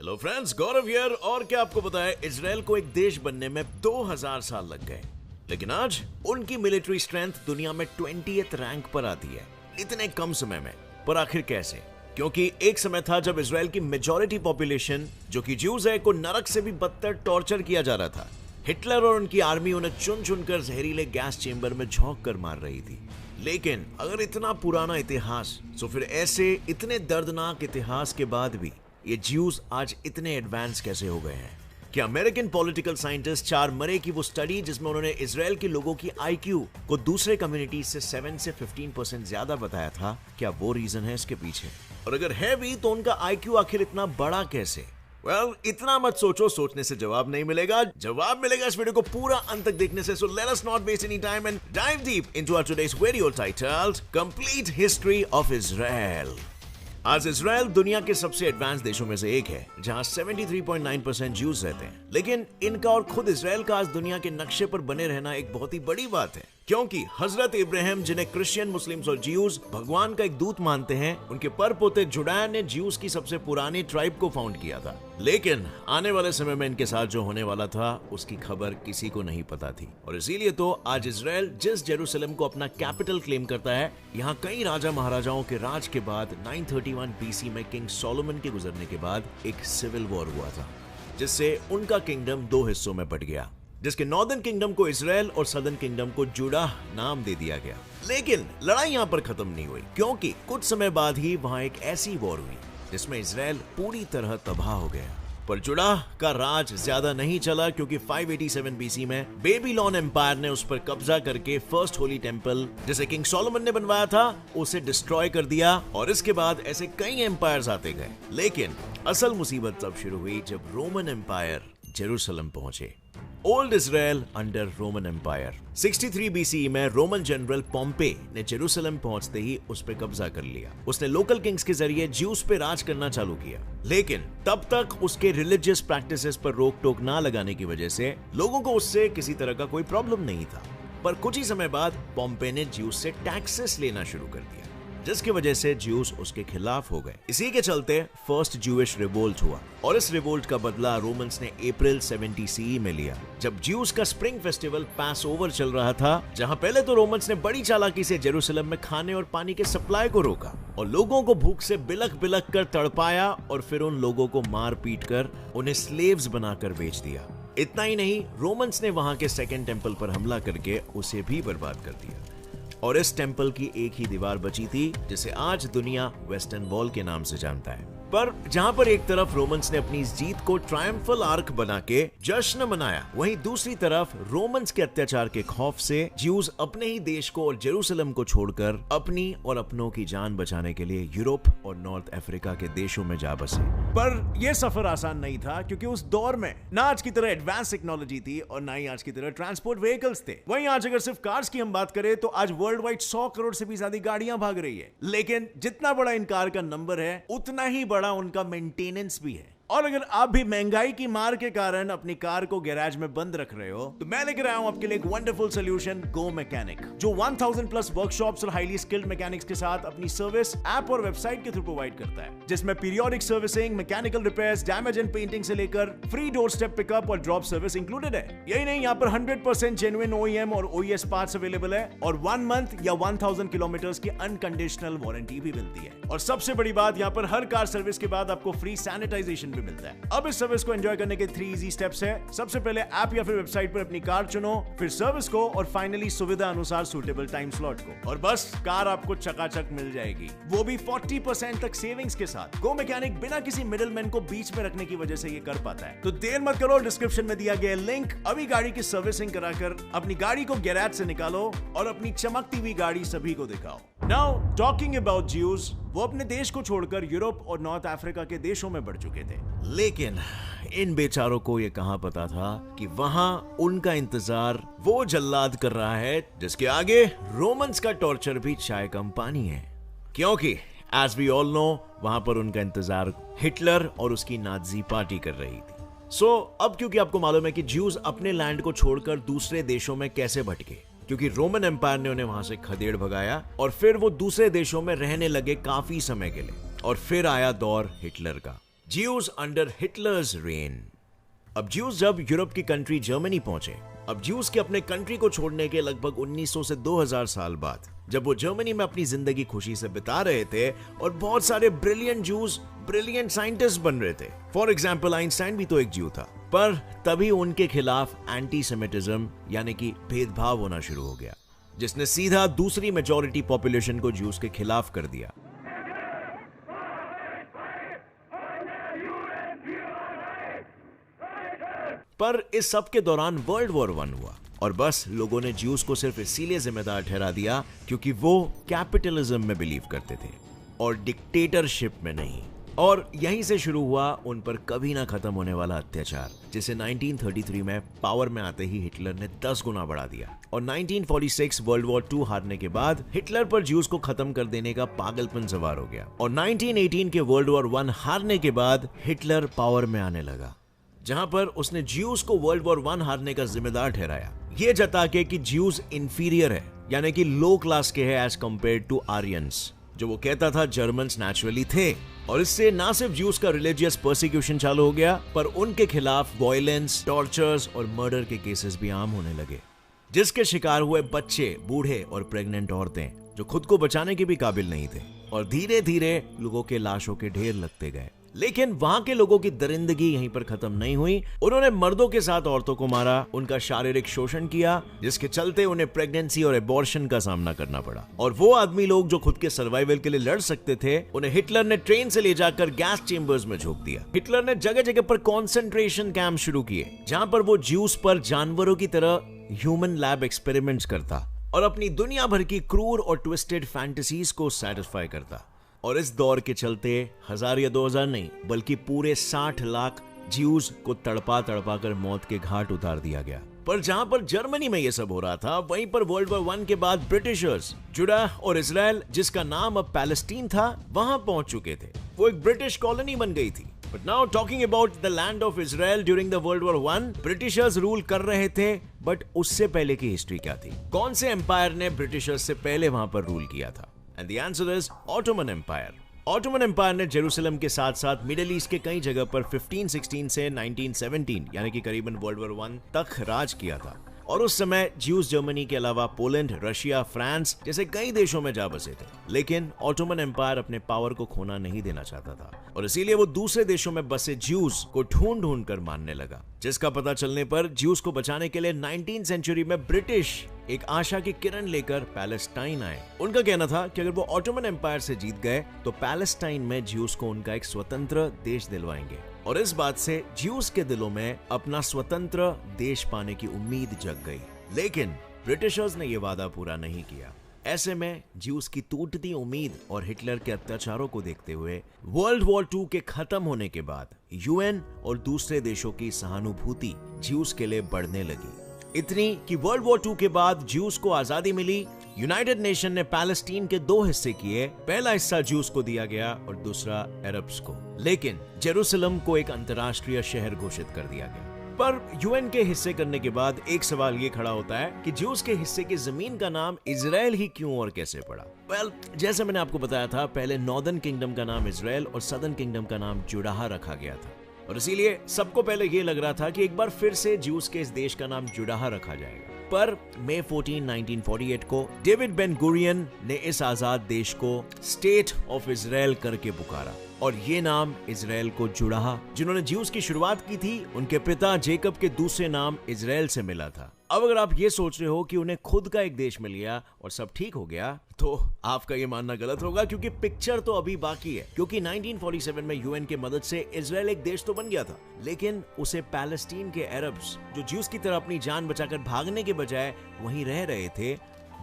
Hello friends, Gaurav here. और क्या आपको पता है, इजराइल को एक देश बनने में 2000 साल लग गए, लेकिन आज उनकी मिलिट्री स्ट्रेंथ दुनिया में 20th रैंक पर आती है इतने कम समय में। पर आखिर कैसे? क्योंकि एक समय था जब इजराइल की मेजॉरिटी पॉपुलेशन, जो कि ज्यूज है, को नरक से भी बदतर टॉर्चर किया जा रहा था। हिटलर और उनकी आर्मी उन्हें चुन चुनकर जहरीले गैस चेंबर में झोंक कर मार रही थी। लेकिन अगर इतना पुराना इतिहास, तो फिर ऐसे इतने दर्दनाक इतिहास के बाद भी ये ज्यूज आज इतने एडवांस कैसे हो गए हैं? क्या अमेरिकन पॉलिटिकल साइंटिस्ट चार मरे की वो स्टडी, जिसमें उन्होंने इजराइल के लोगों की आईक्यू को दूसरे कम्युनिटी से 7 से 15% ज्यादा बताया था, क्या वो रीजन है इसके पीछे? और अगर है भी, तो उनका आईक्यू आखिर इतना बड़ा कैसे? इतना मत सोचो, सोचने से जवाब नहीं मिलेगा। जवाब मिलेगा इस वीडियो को पूरा अंत तक देखने से। So let us not waste any time and dive deep into our today's video titled complete history of Israel. आज इजराइल दुनिया के सबसे एडवांस देशों में से एक है, जहां 73.9% ज्यूज रहते हैं। लेकिन इनका और खुद इजराइल का आज दुनिया के नक्शे पर बने रहना एक बहुत ही बड़ी बात है, क्योंकि हजरत इब्राहिम, जिन्हें क्रिश्चियन, मुस्लिम्स और ज्यूज भगवान का एक दूत मानते हैं, उनके परपोते जुडाया ने ज्यूज की सबसे पुरानी ट्राइब को फाउंड किया था। लेकिन आने वाले समय में इनके साथ जो होने वाला था, उसकी खबर किसी को नहीं पता थी। और इसीलिए तो आज इजराइल जिस जेरूसलम को अपना कैपिटल क्लेम करता है, यहाँ कई राजा महाराजाओं के राज के बाद 931 BC में किंग सोलोमन के गुजरने के बाद एक सिविल वॉर हुआ था, जिससे उनका किंगडम दो हिस्सों में बट गया, जिसके नॉर्दर्न किंगडम को इजराइल और सदर्न किंगडम को जुड़ा नाम दे दिया गया। लेकिन लड़ाई यहाँ पर खत्म नहीं हुई, क्योंकि कुछ समय बाद ही वहाँ एक ऐसी वॉर हुई जिसमें इजराइल पूरी तरह तबाह हो गया। पर जुड़ा का राज ज्यादा नहीं चला, क्योंकि 587 BC में बेबीलोन एम्पायर ने उस पर कब्जा करके फर्स्ट होली टेंपल, जिसे किंग सोलोमन ने बनवाया था, उसे डिस्ट्रॉय कर दिया। और इसके बाद ऐसे कई एम्पायर्स आते गए। लेकिन असल मुसीबत तब शुरू हुई जब रोमन एम्पायर जेरूसलम पहुंचे। Old Israel under Roman Empire. 63 BCE में रोमन जनरल पॉम्पे ने जेरूसलम पहुंचते ही उस पर कब्जा कर लिया। उसने लोकल किंग्स के जरिए ज्यूज पे राज करना चालू किया। लेकिन तब तक उसके रिलीजियस प्रैक्टिसेस पर रोक टोक ना लगाने की वजह से लोगों को उससे किसी तरह का कोई प्रॉब्लम नहीं था। पर कुछ ही समय बाद पॉम्पे ने ज्यूज से टैक्सेस लेना शुरू कर दिया, जिसकी वजह से ज्यूज उसके खिलाफ हो गए। इसी के चलते फर्स्ट ज्यूइश रिवोल्ट हुआ, और इस रिवोल्ट का बदला रोमन्स ने अप्रैल 70 CE में लिया, जब ज्यूज का स्प्रिंग फेस्टिवल पास ओवर चल रहा था, जहां पहले तो रोमन्स ने बड़ी चालाकी से जेरूसलम में खाने और पानी के सप्लाई को रोका और लोगों को भूख से बिलख बिलख कर तड़पाया, और फिर उन लोगों को मार पीट कर उन्हें स्लेव्स बनाकर बेच दिया। इतना ही नहीं, रोमन्स ने वहां के सेकेंड टेंपल पर हमला करके उसे भी बर्बाद कर दिया। और इस टेंपल की एक ही दीवार बची थी, जिसे आज दुनिया वेस्टर्न वॉल के नाम से जानता है। पर जहां पर एक तरफ रोमन्स ने अपनी इस जीत को ट्रायम्फल आर्क बना के जश्न मनाया, वहीं दूसरी तरफ रोमन्स के अत्याचार के खौफ से ज्यूज अपने ही देश को और जेरूसलम को छोड़कर अपनी और अपनों की जान बचाने के लिए यूरोप और नॉर्थ अफ्रीका के देशों में जा बसे। पर यह सफर आसान नहीं था, क्योंकि उस दौर में ना आज की तरह एडवांस टेक्नोलॉजी थी और ना ही आज की तरह ट्रांसपोर्ट व्हीकल्स थे। वहीं आज अगर सिर्फ कार्स की हम बात करें, तो आज वर्ल्ड वाइड 100 करोड़ से भी ज्यादा गाड़ियां भाग रही है। लेकिन जितना बड़ा इन कार का नंबर है, उतना ही बड़ा उनका मेंटेनेंस भी है। और अगर आप भी महंगाई की मार के कारण अपनी कार को गैराज में बंद रख रहे हो, तो मैं लेकर आया हूं आपके लिए एक वंडरफुल सॉल्यूशन, गो मैकेनिक, जो 1000 प्लस वर्कशॉप्स और हाईली स्किल्ड मैकेनिक्स के साथ अपनी सर्विस ऐप और वेबसाइट के थ्रू प्रोवाइड करता है, जिसमें periodic servicing, mechanical repairs, damage and painting से लेकर फ्री डोर स्टेप पिकअप और ड्रॉप सर्विस इंक्लूडेड है। यही नहीं, यहाँ पर 100% जेन्युइन OEM और OES पार्ट्स अवेलेबल है, और 1 मंथ या 1000 किलोमीटर्स की अनकंडीशनल वारंटी भी मिलती है। और सबसे बड़ी बात, यहाँ पर हर कार सर्विस के बाद आपको फ्री सैनिटाइजेशन भी मिलता है। अब इस सर्विस को एंजॉय करने के 3 इजी स्टेप्स है। सबसे पहले ऐप या फिर वेबसाइट पर अपनी कार चुनो, फिर सर्विस को, और फाइनली सुविधा अनुसार सूटेबल टाइम स्लॉट को, और बस कार आपको चकाचक मिल जाएगी, वो भी 40% तक सेविंग्स के साथ। गो मैकेनिक बिना किसी मिडिलमैन को बीच में रखने की वजह से ये कर पाता है। तो देर मत करो, डिस्क्रिप्शन में दिया गया लिंक, अभी गाड़ी की सर्विसिंग कराकर अपनी गाड़ी को गैराज से निकालो और अपनी चमकती हुई गाड़ी सभी को दिखाओ। नाउ टॉकिंग अबाउट ज्यूज, वो अपने देश को छोड़कर यूरोप और नॉर्थ अफ्रीका के देशों में बढ़ चुके थे। लेकिन इन बेचारों को ये कहां पता था कि वहां उनका इंतजार वो जल्लाद कर रहा है, जिसके आगे रोमन्स का टॉर्चर भी चाय कम पानी है। क्योंकि एज वी ऑल नो, वहां पर उनका इंतजार हिटलर और उसकी नाजी पार्टी कर रही थी। अब क्योंकि आपको मालूम है कि ज्यूज अपने लैंड को छोड़कर दूसरे देशों में कैसे भटके, क्योंकि रोमन एम्पायर ने उन्हें वहां से खदेड़ भगाया, और फिर वो दूसरे देशों में रहने लगे काफी समय के लिए। और फिर आया दौर हिटलर का। Jews under Hitler's rain. अब ज्यूज जब यूरोप की कंट्री जर्मनी पहुंचे, अब ज्यूज के अपने कंट्री को छोड़ने के लगभग 1900 से 2000 साल बाद, जब वो जर्मनी में अपनी जिंदगी खुशी से बिता रहे थे और बहुत सारे ब्रिलियंट ज्यूज ब्रिलियंट साइंटिस्ट बन रहे थे। फॉर एग्जाम्पल आइंस्टाइन भी तो एक ज्यू था। पर तभी उनके खिलाफ एंटी सेमिटिज्म यानी कि भेदभाव होना शुरू हो गया, जिसने सीधा दूसरी मेजॉरिटी पॉपुलेशन को ज्यूज के खिलाफ कर दिया। पर इस सब के दौरान वर्ल्ड वॉर 1 हुआ और बस लोगों ने ज्यूज को सिर्फ इसीलिए जिम्मेदार ठहरा दिया क्योंकि वो कैपिटलिज्म में बिलीव करते थे और डिक्टेटरशिप में नहीं। और यहीं से शुरू हुआ उन पर कभी ना खत्म होने वाला अत्याचार, जिसे 1933 में पावर में आते ही हिटलर ने 10 गुना बढ़ा दिया। और 1946 वर्ल्ड वॉर 2 हारने के बाद हिटलर पर ज्यूज को खत्म कर देने का पागलपन सवार हो गया। और 1918 के वर्ल्ड वॉर 1 हारने के बाद हिटलर पावर में आने लगा, जहां पर उसने ज्यूज को वर्ल्ड वॉर 1 हारने का जिम्मेदार ठहराया, ये जता के कि ज्यूज इंफीरियर है, यानी कि लो क्लास के है एज कंपेयर टू आर्यंस, जो वो कहता था जर्मन्स नेचुरली थे। और इससे ना सिर्फ ज्यूज का रिलीजियस परसिक्यूशन चालू हो गया, पर उनके खिलाफ वायलेंस, टॉर्चर्स और मर्डर के केसेस भी आम होने लगे, जिसके शिकार हुए बच्चे, बूढ़े और प्रेग्नेंट औरतें, जो खुद को बचाने के भी काबिल नहीं थे। और धीरे धीरे लोगों के लाशों के ढेर लगते गए। लेकिन वहां के लोगों की दरिंदगी यहीं पर खत्म नहीं हुई। उन्होंने मर्दों के साथ औरतों को मारा, उनका शारीरिक शोषण किया, जिसके चलते उन्हें प्रेगनेंसी और एबॉर्शन का सामना करना पड़ा। और वो आदमी लोग जो खुद के सर्वाइवल के लिए लड़ सकते थे, उन्हें हिटलर ने ट्रेन से ले जाकर गैस चेंबर्स में झोंक दिया। हिटलर ने जगह जगह पर कॉन्सेंट्रेशन कैंप शुरू किए, जहां पर वो ज्यूज पर जानवरों की तरह ह्यूमन लैब एक्सपेरिमेंट्स करता और अपनी दुनिया भर की क्रूर और ट्विस्टेड फैंटेसीज को सेटिस्फाई करता। और इस दौर के चलते 1000 या 2000 नहीं, बल्कि पूरे 60 लाख ज्यूज को तड़पा तड़पा कर मौत के घाट उतार दिया गया। पर जहां पर जर्मनी में यह सब हो रहा था, वहीं पर वर्ल्ड वॉर 1 के बाद ब्रिटिशर्स जुड़ा और इजराइल, जिसका नाम अब पैलेस्टीन था, वहां पहुंच चुके थे। वो एक ब्रिटिश कॉलोनी बन गई थी। But now talking about the land of Israel during the world war 1, Britishers rule कर रहे थे, बट उससे पहले की हिस्ट्री क्या थी? कौन से एम्पायर ने ब्रिटिशर्स से पहले वहां पर रूल किया था? And the answer is Ottoman Empire. Ottoman Empire ने जेरूसलम के साथ साथ मिडिल ईस्ट के कई जगह पर 1516 से 1917 यानी कि करीबन वर्ल्ड वॉर 1 तक राज किया था। और उस समय ज्यूज जर्मनी के अलावा पोलैंड, रशिया, फ्रांस जैसे कई देशों में जा बसे थे। लेकिन ऑटोमन एम्पायर अपने पावर को खोना नहीं देना चाहता था और इसीलिए वो दूसरे देशों में बसे ज्यूज को ढूंढ ढूंढ कर मारने लगा, जिसका पता चलने पर ज्यूज को बचाने के लिए 19th सेंचुरी में ब्रिटिश एक आशा की किरण लेकर पैलेस्टाइन आए। उनका कहना था कि अगर वो ऑटोमन एम्पायर से जीत गए तो पैलेस्टाइन में ज्यूज को उनका एक स्वतंत्र देश दिलवाएंगे। और इस बात से ज्यूज के दिलों में अपना स्वतंत्र देश पाने की उम्मीद जग गई। लेकिन ब्रिटिशर्स ने यह वादा पूरा नहीं किया। ऐसे में ज्यूज की टूटती उम्मीद और हिटलर के अत्याचारों को देखते हुए वर्ल्ड वॉर 2 के खत्म होने के बाद यूएन और दूसरे देशों की सहानुभूति ज्यूज के लिए बढ़ने लगी। इतनी कि वर्ल्ड वॉर 2 के बाद ज्यूज को आजादी मिली। यूनाइटेड नेशन ने पैलेस्टीन के 2 हिस्से किए, पहला हिस्सा ज्यूज को दिया गया और दूसरा अरब्स को। लेकिन जेरूसलम को एक अंतर्राष्ट्रीय शहर घोषित कर दिया गया। पर यूएन के हिस्से करने के बाद एक सवाल ये खड़ा होता है कि ज्यूज के हिस्से की जमीन का नाम इजराइल ही क्यों और कैसे पड़ा? वेल, जैसे मैंने आपको बताया था, पहले नॉर्दर्न किंगडम का नाम इजराइल और सदर्न किंगडम का नाम जुडाहा रखा गया था। और इसीलिए सबको पहले ये लग रहा था कि एक बार फिर से ज्यूज के इस देश का नाम जुडाहा रखा जाएगा। पर मई 14, 1948 को डेविड बेन गुरियन ने इस आजाद देश को स्टेट ऑफ इजराइल करके पुकारा और ये नाम इजराइल को जुडाहा, जिन्होंने ज्यूज की शुरुआत की थी, उनके पिता जेकब के दूसरे नाम इजराइल से मिला था। अब अगर आप ये सोच रहे हो कि उन्हें खुद का एक देश मिल गया और सब ठीक हो गया, तो आपका ये मानना गलत होगा, क्योंकि पिक्चर तो अभी बाकी है। क्योंकि 1947 में यूएन की मदद से इजराइल एक देश तो बन गया था, लेकिन उसे पैलेस्टीन के अरब्स, जो ज्यूज की तरह अपनी जान बचाकर भागने के बजाय वहीं रह रहे थे,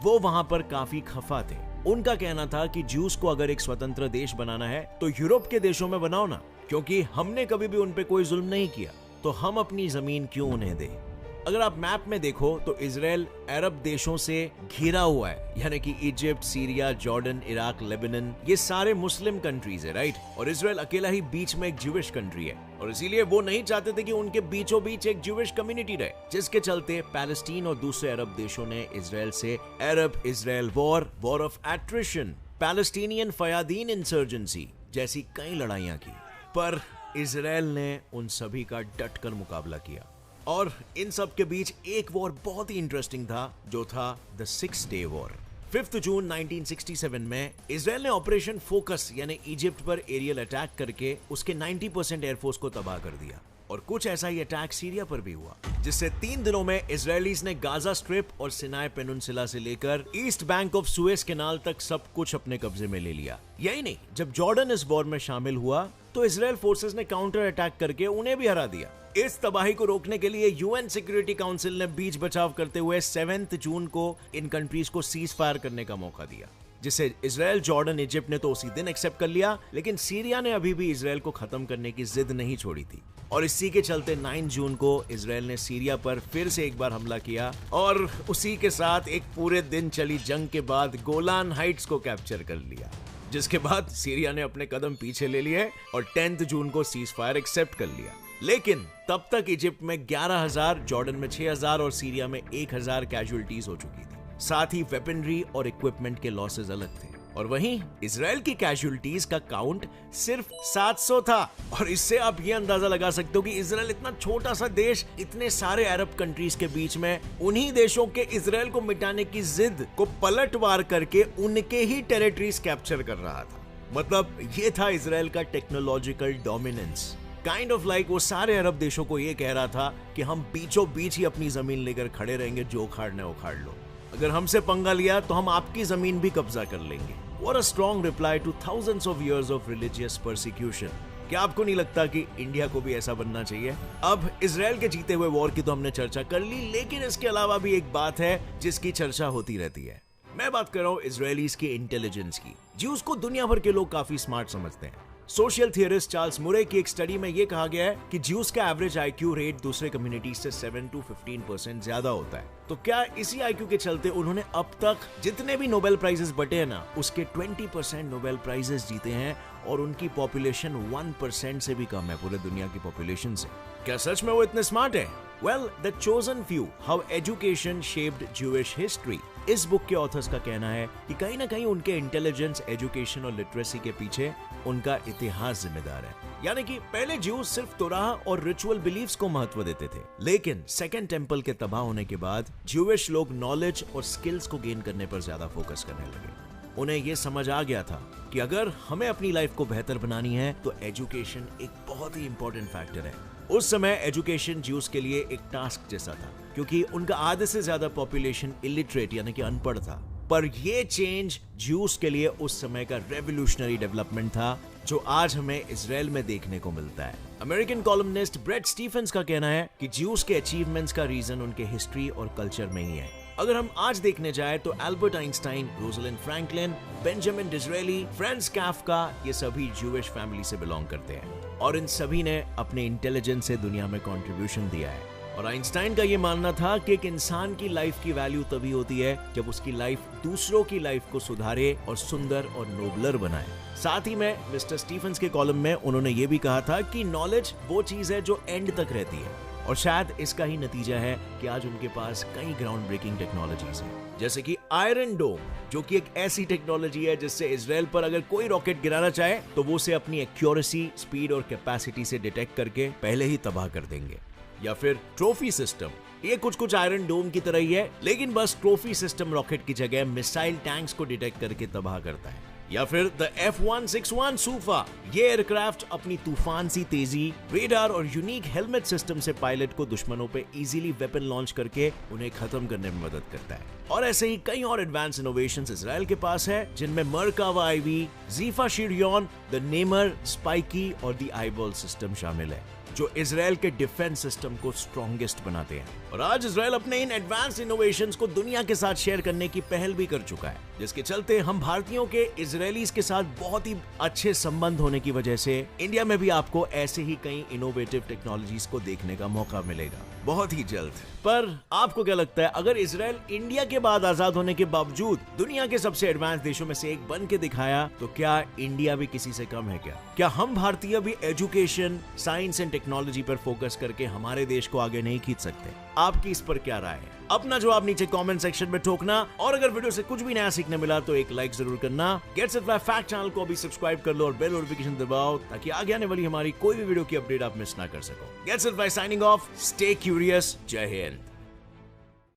वो वहां पर काफी खफा थे। उनका कहना था कि ज्यूज को अगर एक स्वतंत्र देश बनाना है तो यूरोप के देशों में बनाओ ना, क्योंकि हमने कभी भी उन पे कोई जुल्म नहीं किया, तो हम अपनी जमीन क्यों उन्हें दें। अगर आप मैप में देखो तो इजराइल अरब देशों से घिरा हुआ है, यानी कि Egypt, Syria, Jordan, Iraq, Lebanon, ये सारे मुस्लिम कंट्रीज है, राइट? और इजराइल अकेला ही बीच में एक ज्यूइश कंट्री है और इसीलिए वो नहीं चाहते थे कि उनके बीचों बीच एक ज्यूइश कम्युनिटी रहे, जिसके चलते पैलेस्टीन और दूसरे अरब देशों ने इजराइल से Arab Israel war of attrition, Palestinian fedayeen insurgency जैसी कई लड़ाइयां की। पर इजराइल ने उन सभी का डटकर मुकाबला किया। और इन सब के बीच एक वॉर बहुत ही इंटरेस्टिंग था, जो था द 6 डे वॉर। 5 जून 1967 में इजराइल ने ऑपरेशन फोकस यानी इजिप्ट पर एरियल अटैक करके उसके 90% एयरफोर्स को तबाह कर दिया। और कुछ ऐसा ही अटैक सीरिया पर भी हुआ, जिससे 3 दिनों में इजरायलीज ने गाजा स्ट्रिप और सिनाई पेनिनसुला से लेकर east bank of Suez canal तक सब कुछ अपने कब्जे में ले लिया। यही नहीं, जब जॉर्डन इस वॉर में शामिल हुआ तो इजराइल फोर्सेस ने काउंटर अटैक करके उन्हें भी हरा दिया। इस तबाही को रोकने के लिए यूएन सिक्योरिटी काउंसिल ने बीच बचाव करते हुए 7 जून को इन कंट्रीज को सीज फायर करने का मौका दिया, जिसे इजराइल, जॉर्डन, इजिप्ट ने तो उसी दिन एक्सेप्ट कर लिया, लेकिन सीरिया ने अभी भी इजराइल को खत्म करने की जिद नहीं छोड़ी थी। और इसी के चलते 9 जून को इजराइल ने सीरिया पर फिर से एक बार हमला किया और उसी के साथ एक पूरे दिन चली जंग के बाद गोलान हाइट्स को कैप्चर कर लिया, जिसके बाद सीरिया ने अपने कदम पीछे ले लिए और 10 जून को सीज फायर एक्सेप्ट कर लिया। लेकिन तब तक इजिप्ट में 11,000, जॉर्डन में 6,000 और सीरिया में 1,000 कैजुअलिटीज हो चुकी थी। साथ ही वेपनरी और इक्विपमेंट के लॉसेस अलग थे। और वहीं इजराइल की कैजुअलिटीज का काउंट सिर्फ 700 था। और इससे आप ये अंदाजा लगा सकते हो कि इजराइल इतना छोटा सा देश इतने सारे अरब कंट्रीज के बीच में उन्हीं देशों के इजराइल को मिटाने की जिद को पलटवार करके उनके ही टेरिटरीज कैप्चर कर रहा था। मतलब ये था इजराइल का technological dominance. Kind of like वो सारे अरब देशों को ये कह रहा था कि हम बीचों बीच ही अपनी जमीन लेकर खड़े रहेंगे, जो उखाड़ना उखाड़ लो, अगर हमसे पंगा लिया तो हम आपकी जमीन भी कब्जा कर लेंगे। What a strong reply to thousands of years of religious persecution. क्या आपको नहीं लगता कि इंडिया को भी ऐसा बनना चाहिए? अब इजराइल के जीते हुए वॉर की तो हमने चर्चा कर ली, लेकिन इसके अलावा भी एक बात है जिसकी चर्चा होती रहती है। मैं बात कर रहा हूँ इजरायलीज की इंटेलिजेंस की। ज्यूज को दुनिया भर के लोग काफी स्मार्ट समझते हैं। सोशल थियरिस्ट चार्ल्स मुरे की एक स्टडी में यह कहा गया है कि ज्यूज का एवरेज आईक्यू रेट दूसरे कम्युनिटी से 7 to 15% ज्यादा होता है। तो क्या इसी आईक्यू के चलते उन्होंने अब तक जितने भी नोबेल प्राइजेस बटे हैं ना, उसके 20% नोबेल प्राइजेस जीते हैं और उनकी पॉपुलेशन 1% से भी कम है पूरे दुनिया की पॉपुलेशन से। क्या सच में वो इतने स्मार्ट है? Well, The Chosen Few: How Education Shaped Jewish History. इस बुक के ऑथर्स का कहना है कि कहीं ना कहीं उनके इंटेलिजेंस, एजुकेशन और लिटरेसी के पीछे उनका इतिहास जिम्मेदार है। यानी कि पहले ज्यूज सिर्फ तोराह और रिचुअल बिलीफ्स को महत्व देते थे, लेकिन सेकंड टेंपल के तबाह होने के बाद ज्यूइश लोग नॉलेज और स्किल्स को गेन करने पर ज्यादा फोकस करने लगे। उन्हें यह समझ आ गया था कि अगर हमें अपनी लाइफ को बेहतर बनानी है तो एजुकेशन एक बहुत ही इंपॉर्टेंट फैक्टर है। उस समय एजुकेशन ज्यूज के लिए एक टास्क जैसा था, क्योंकि उनका आधे से ज्यादा पॉपुलेशन इलिटरेट यानी कि अनपढ़ था। पर यह चेंज ज्यूज के लिए उस समय का रेवोल्यूशनरी डेवलपमेंट था, जो आज हमें इजराइल में देखने को मिलता है। अमेरिकन कॉलमनिस्ट ब्रेट स्टीफेंस का कहना है कि ज्यूज के अचीवमेंट्स का रीजन उनके हिस्ट्री और कल्चर में ही है। अगर हम आज देखने जाए तो Albert Einstein, Rosalind Franklin, Benjamin Disraeli, Franz Kafka, ये सभी ज्यूइश फैमिली से बिलोंग करते हैं और इन सभी ने अपने इंटेलिजेंस से दुनिया में कंट्रीब्यूशन दिया है। और आइंस्टाइन का ये मानना था कि एक इंसान की लाइफ की वैल्यू तभी होती है जब उसकी लाइफ दूसरों की लाइफ को सुधारे और सुंदर और नोबलर बनाए। साथ ही में मिस्टर स्टीफेंस के कॉलम में उन्होंने ये भी कहा था कि नॉलेज वो चीज है जो एंड तक रहती है, और शायद इसका ही नतीजा है कि आज उनके पास कई ग्राउंड ब्रेकिंग टेक्नोलॉजीज हैं, जैसे कि आयरन डोम, जो कि एक ऐसी टेक्नोलॉजी है जिससे इजराइल पर अगर कोई रॉकेट गिराना चाहे तो वो उसे अपनी एक्यूरेसी, स्पीड और कैपेसिटी से डिटेक्ट करके पहले ही तबाह कर देंगे। या फिर ट्रॉफी सिस्टम, ये कुछ आयरन डोम की तरह ही है, लेकिन बस ट्रॉफी सिस्टम रॉकेट की जगह मिसाइल टैंक्स को डिटेक्ट करके तबाह करता है। या फिर द F-161 सूफा, ये एयरक्राफ्ट अपनी तूफान सी तेजी, रेडार और यूनिक हेलमेट सिस्टम से पायलट को दुश्मनों पे इजीली वेपन लॉन्च करके उन्हें खत्म करने में मदद करता है। और ऐसे ही कई और एडवांस इनोवेशंस इजराइल के पास है, जिनमें मरकावा आईवी, जीफा शिरियन, द नेमर, स्पाइकी और द आईबॉल सिस्टम शामिल है, जो इजराइल के डिफेंस सिस्टम को स्ट्रॉन्गेस्ट बनाते हैं। और आज इजराइल अपने इन एडवांस इनोवेशंस को दुनिया के साथ शेयर करने की पहल भी कर चुका है, जिसके चलते हम भारतीयों के इजरायलीज के साथ बहुत ही अच्छे संबंध होने की वजह से इंडिया में भी आपको ऐसे ही कई इनोवेटिव टेक्नोलॉजीज को देखने का मौका मिलेगा बहुत ही जल्द। पर आपको क्या लगता है, अगर इजराइल इंडिया के बाद आजाद होने के बावजूद दुनिया के सबसे एडवांस देशों में से एक बन के दिखाया, तो क्या इंडिया भी किसी से कम है क्या? क्या हम भारतीय भी एजुकेशन, साइंस एंड टेक्नोलॉजी पर फोकस करके हमारे देश को आगे नहीं खींच सकते? आपकी इस पर क्या राय है? अपना जवाब नीचे कमेंट सेक्शन में ठोकना, और अगर वीडियो से कुछ भी नया सीखने मिला तो एक लाइक जरूर करना। Gets It By Fact channel को अभी सब्सक्राइब कर लो और बेल नोटिफिकेशन दबाओ ताकि आगे आने वाली हमारी कोई भी वीडियो की अपडेट आप मिस ना कर सको। Gets It By signing off, stay curious, जय हिंद।